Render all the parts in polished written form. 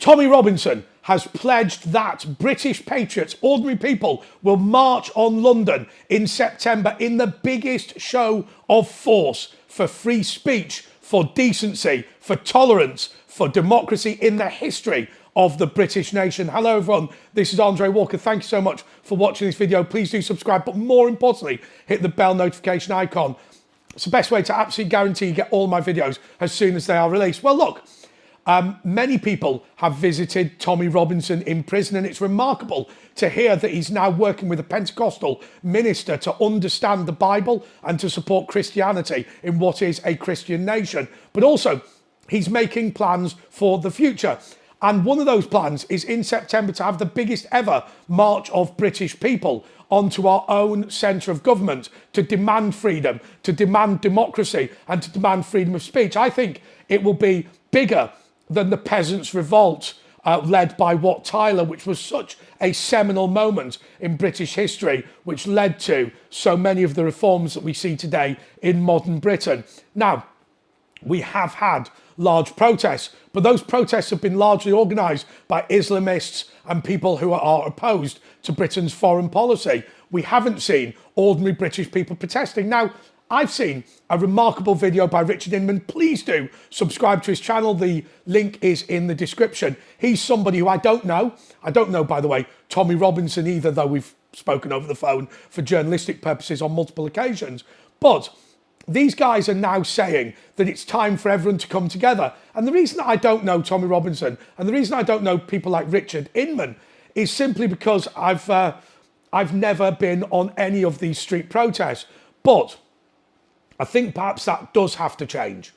Tommy Robinson has pledged that British patriots, ordinary people, will march on London in September in the biggest show of force for free speech, for decency, for tolerance, for democracy in the history of the British nation. Hello everyone, this is Andre Walker. Thank you so much for watching this video. Please do subscribe, but more importantly, hit the bell notification icon. It's the best way to absolutely guarantee you get all my videos as soon as they are released. Well, look, many people have visited Tommy Robinson in prison, and it's remarkable to hear that he's now working with a Pentecostal minister to understand the Bible and to support Christianity in what is a Christian nation. But also, he's making plans for the future. And one of those plans is in September to have the biggest ever march of British people onto our own centre of government to demand freedom, to demand democracy, and to demand freedom of speech. I think it will be bigger than the Peasants' Revolt led by Wat Tyler, which was such a seminal moment in British history, which led to so many of the reforms that we see today in modern Britain. Now, we have had large protests, but those protests have been largely organised by Islamists and people who are opposed to Britain's foreign policy. We haven't seen ordinary British people protesting. Now, I've seen a remarkable video by Richard Inman. Please do subscribe to his channel. The link is in the description. He's somebody who I don't know. I don't know, by the way, Tommy Robinson either, though we've spoken over the phone for journalistic purposes on multiple occasions. But these guys are now saying that it's time for everyone to come together. And the reason I don't know Tommy Robinson and the reason I don't know people like Richard Inman is simply because I've never been on any of these street protests. But I think perhaps that does have to change.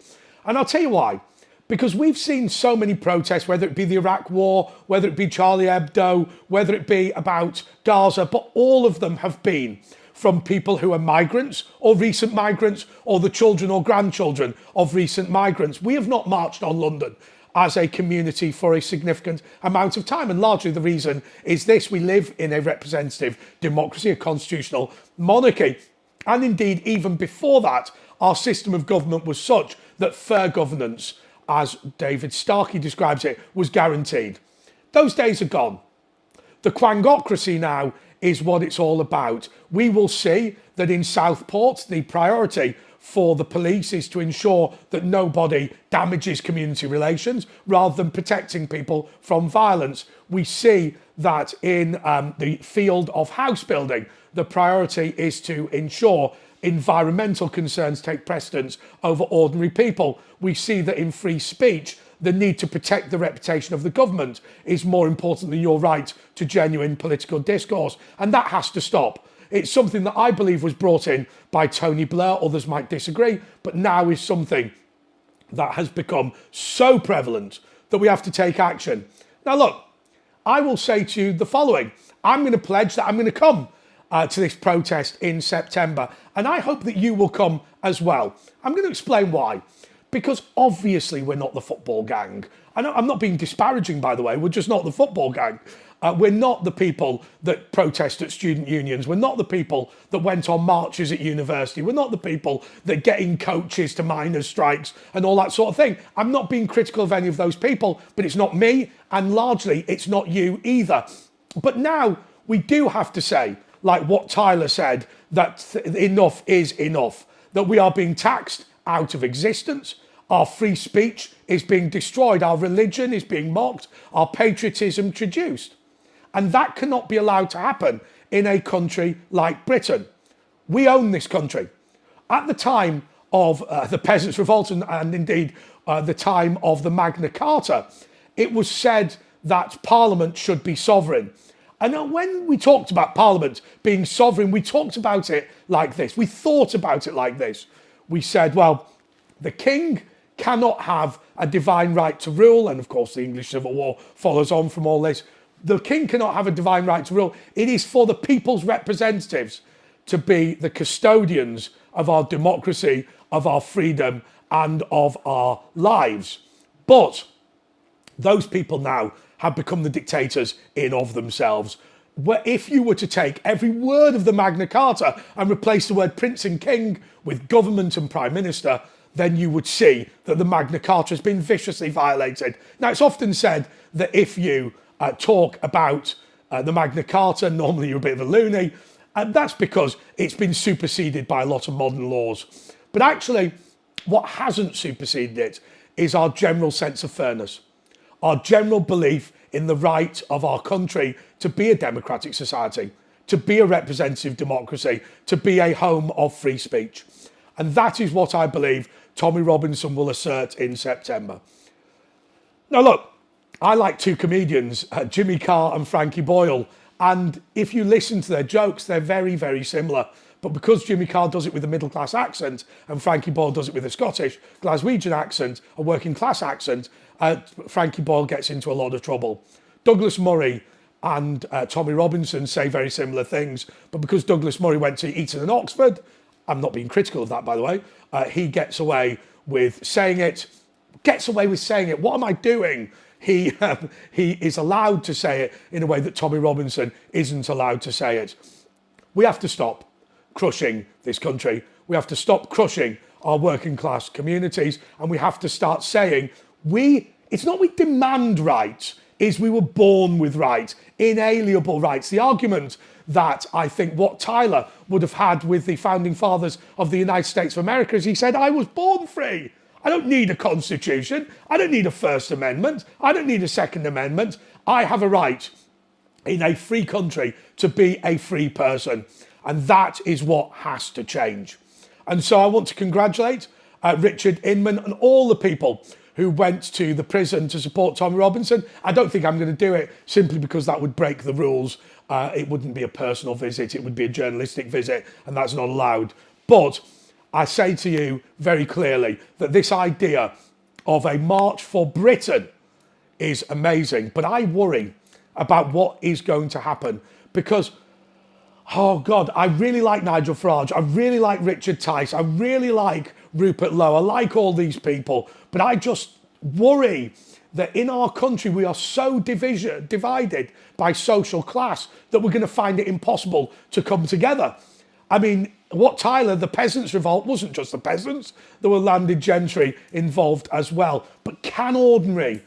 And I'll tell you why. Because we've seen so many protests, whether it be the Iraq War, whether it be Charlie Hebdo, whether it be about Gaza, but all of them have been from people who are migrants or recent migrants or the children or grandchildren of recent migrants. We have not marched on London as a community for a significant amount of time. And largely the reason is this: we live in a representative democracy, a constitutional monarchy. And indeed, even before that, our system of government was such that fair governance, as David Starkey describes it, was guaranteed. Those days are gone. The quangocracy now is what it's all about. We will see that in Southport, the priority for the police is to ensure that nobody damages community relations rather than protecting people from violence. We see that in the field of house building, the priority is to ensure environmental concerns take precedence over ordinary people. We see that in free speech, the need to protect the reputation of the government is more important than your right to genuine political discourse. And that has to stop. It's something that I believe was brought in by Tony Blair. Others might disagree, but now is something that has become so prevalent that we have to take action. Now, look, I will say to you the following. I'm going to pledge that I'm going to come to this protest in September, and I hope that you will come as well. I'm going to explain why. Because obviously we're not the football gang. I'm not being disparaging, by the way. We're just not the football gang. We're not the people that protest at student unions. We're not the people that went on marches at university. We're not the people that get in coaches to miners' strikes and all that sort of thing. I'm not being critical of any of those people, but it's not me, and largely it's not you either. But now we do have to say, like what Tyler said, that enough is enough, that we are being taxed out of existence. Our free speech is being destroyed. Our religion is being mocked. Our patriotism traduced. And that cannot be allowed to happen in a country like Britain. We own this country. At the time of the Peasants' Revolt and indeed the time of the Magna Carta, it was said that Parliament should be sovereign. And when we talked about Parliament being sovereign, we talked about it like this. We thought about it like this. We said, well, the king cannot have a divine right to rule. And of course, the English Civil War follows on from all this. The king cannot have a divine right to rule. It is for the people's representatives to be the custodians of our democracy, of our freedom, and of our lives. But those people now have become the dictators in of themselves. Where if you were to take every word of the Magna Carta and replace the word prince and king with government and prime minister, then you would see that the Magna Carta has been viciously violated. Now, it's often said that if you talk about the Magna Carta, normally you're a bit of a loony, and that's because it's been superseded by a lot of modern laws. But actually, what hasn't superseded it is our general sense of fairness, our general belief in the right of our country to be a democratic society, to be a representative democracy, to be a home of free speech. And that is what I believe Tommy Robinson will assert in September. Now look, I like two comedians, Jimmy Carr and Frankie Boyle, and if you listen to their jokes, they're very, very similar. But because Jimmy Carr does it with a middle-class accent and Frankie Boyle does it with a Scottish, Glaswegian accent, a working-class accent, Frankie Boyle gets into a lot of trouble. Douglas Murray and Tommy Robinson say very similar things, but because Douglas Murray went to Eton and Oxford, I'm not being critical of that, by the way, he gets away with saying it. What am I doing? He is allowed to say it in a way that Tommy Robinson isn't allowed to say it. We have to stop crushing this country. We have to stop crushing our working class communities, and we have to start saying it's not we demand rights, is we were born with rights, inalienable rights. The argument that I think Wat Tyler would have had with the founding fathers of the United States of America is he said, I was born free. I don't need a constitution. I don't need a First Amendment. I don't need a Second Amendment. I have a right in a free country to be a free person. And that is what has to change. And so I want to congratulate Richard Inman and all the people who went to the prison to support Tommy Robinson. I don't think I'm going to do it simply because that would break the rules. It wouldn't be a personal visit. It would be a journalistic visit, and that's not allowed. But I say to you very clearly that this idea of a march for Britain is amazing. But I worry about what is going to happen because, oh God, I really like Nigel Farage. I really like Richard Tice. I really like Rupert Lowe. I like all these people. But I just worry that in our country, we are so divided by social class that we're going to find it impossible to come together. I mean, Wat Tyler, the peasants' revolt, wasn't just the peasants. There were landed gentry involved as well. But can ordinary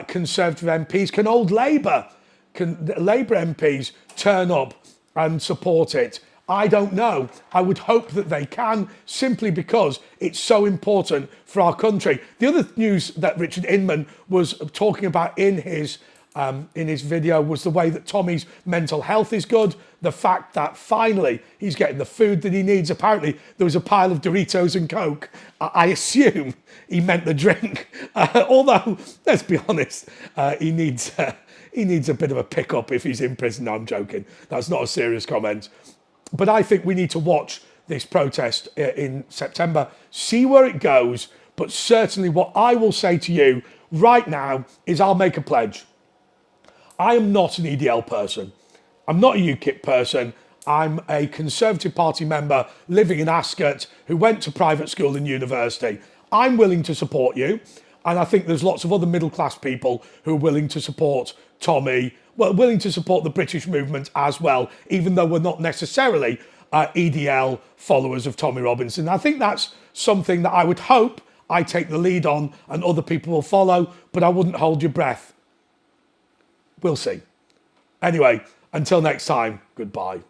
Conservative MPs, can old Labour MPs turn up and support it? I don't know. I would hope that they can, simply because it's so important for our country. The other news that Richard Inman was talking about in his video was the way that Tommy's mental health is good. The fact that finally he's getting the food that he needs. Apparently there was a pile of Doritos and Coke. I assume he meant the drink. Although, let's be honest, he needs a bit of a pick-up if he's in prison. No, I'm joking. That's not a serious comment. But I think we need to watch this protest in September, see where it goes. But certainly what I will say to you right now is I'll make a pledge. I am not an EDL person. I'm not a UKIP person. I'm a Conservative Party member living in Ascot who went to private school and university. I'm willing to support you. And I think there's lots of other middle-class people who are willing to support Tommy, well, willing to support the British movement as well, even though we're not necessarily EDL followers of Tommy Robinson. I think that's something that I would hope I take the lead on and other people will follow, but I wouldn't hold your breath. We'll see. Anyway, until next time, goodbye.